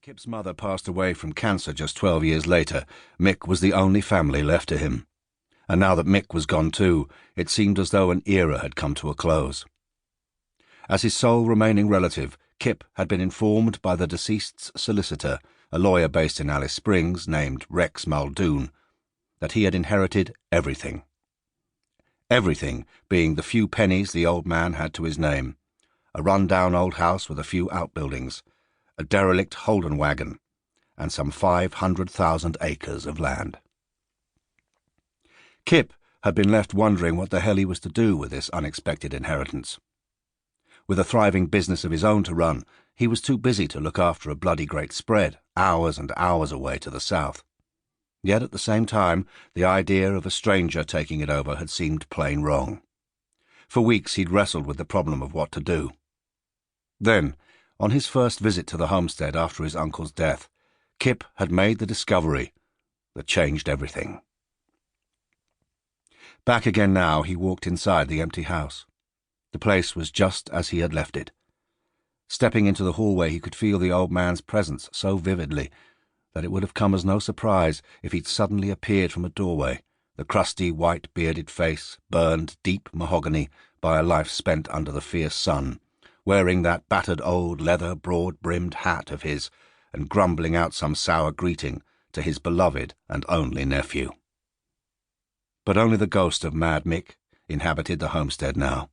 Kip's mother passed away from cancer just 12 years later. Mick was the only family left to him. And now that Mick was gone too, it seemed as though an era had come to a close. As his sole remaining relative, Kip had been informed by the deceased's solicitor, a lawyer based in Alice Springs named Rex Muldoon, that he had inherited everything. Everything being the few pennies the old man had to his name, a run-down old house with a few outbuildings, a derelict Holden wagon, and some 500,000 acres of land. Kip had been left wondering what the hell he was to do with this unexpected inheritance. With a thriving business of his own to run, he was too busy to look after a bloody great spread, hours and hours away to the south. Yet at the same time, the idea of a stranger taking it over had seemed plain wrong. For weeks he'd wrestled with the problem of what to do. Then, on his first visit to the homestead after his uncle's death, Kip had made the discovery that changed everything. Back again now, he walked inside the empty house. The place was just as he had left it. Stepping into the hallway, he could feel the old man's presence so vividly that it would have come as no surprise if he'd suddenly appeared from a doorway, the crusty, white-bearded face burned deep mahogany by a life spent under the fierce sun, wearing that battered old leather broad-brimmed hat of his and grumbling out some sour greeting to his beloved and only nephew. But only the ghost of Mad Mick inhabited the homestead now.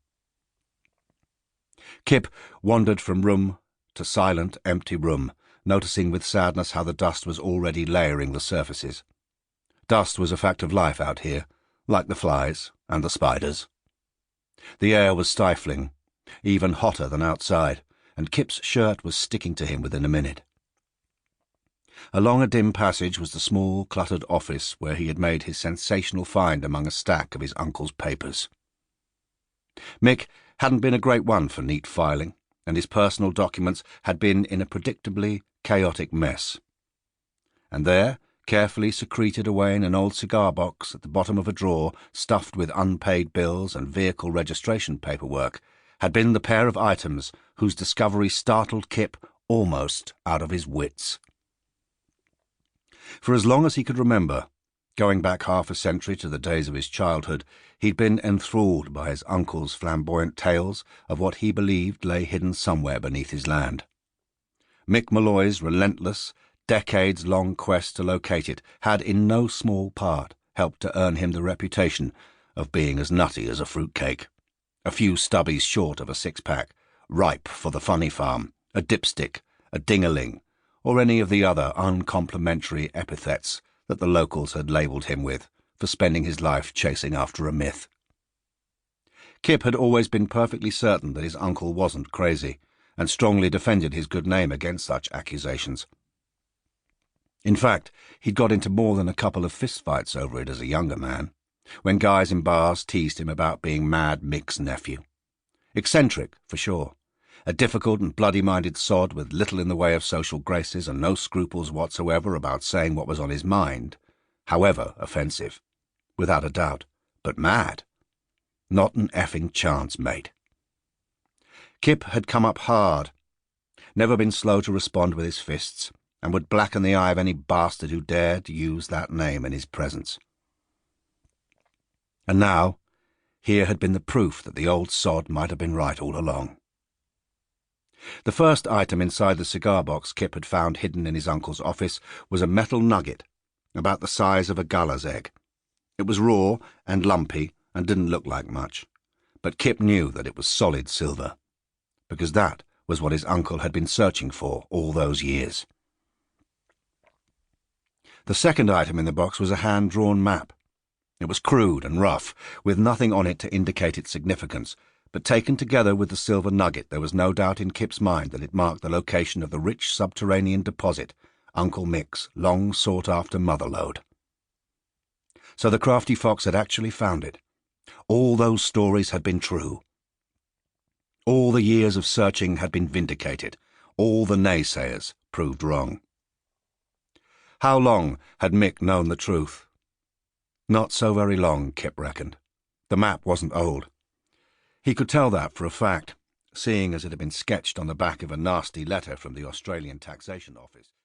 Kip wandered from room to silent, empty room, noticing with sadness how the dust was already layering the surfaces. Dust was a fact of life out here, like the flies and the spiders. The air was stifling, even hotter than outside, and Kip's shirt was sticking to him within a minute. Along a dim passage was the small, cluttered office where he had made his sensational find among a stack of his uncle's papers. Mick hadn't been a great one for neat filing, and his personal documents had been in a predictably chaotic mess. And there, carefully secreted away in an old cigar box at the bottom of a drawer stuffed with unpaid bills and vehicle registration paperwork, had been the pair of items whose discovery startled Kip almost out of his wits. For as long as he could remember, going back half a century to the days of his childhood, he'd been enthralled by his uncle's flamboyant tales of what he believed lay hidden somewhere beneath his land. Mick Molloy's relentless, decades-long quest to locate it had in no small part helped to earn him the reputation of being as nutty as a fruitcake, a few stubbies short of a six-pack, ripe for the funny farm, a dipstick, a ding-a-ling, or any of the other uncomplimentary epithets that the locals had labelled him with for spending his life chasing after a myth. Kip had always been perfectly certain that his uncle wasn't crazy, and strongly defended his good name against such accusations. In fact, he'd got into more than a couple of fistfights over it as a younger man, when guys in bars teased him about being Mad Mick's nephew. Eccentric, for sure. A difficult and bloody-minded sod with little in the way of social graces and no scruples whatsoever about saying what was on his mind, however offensive, without a doubt, but mad. Not an effing chance, mate. Kip had come up hard, never been slow to respond with his fists, and would blacken the eye of any bastard who dared to use that name in his presence. And now, here had been the proof that the old sod might have been right all along. The first item inside the cigar box Kip had found hidden in his uncle's office was a metal nugget, about the size of a guller's egg. It was raw and lumpy and didn't look like much, but Kip knew that it was solid silver, because that was what his uncle had been searching for all those years. The second item in the box was a hand-drawn map. It was crude and rough, with nothing on it to indicate its significance, but taken together with the silver nugget there was no doubt in Kip's mind that it marked the location of the rich subterranean deposit, Uncle Mick's long-sought-after mother-lode. So the crafty fox had actually found it. All those stories had been true. All the years of searching had been vindicated. All the naysayers proved wrong. How long had Mick known the truth? Not so very long, Kip reckoned. The map wasn't old. He could tell that for a fact. seeing as it had been sketched on the back of a nasty letter from the Australian Taxation Office.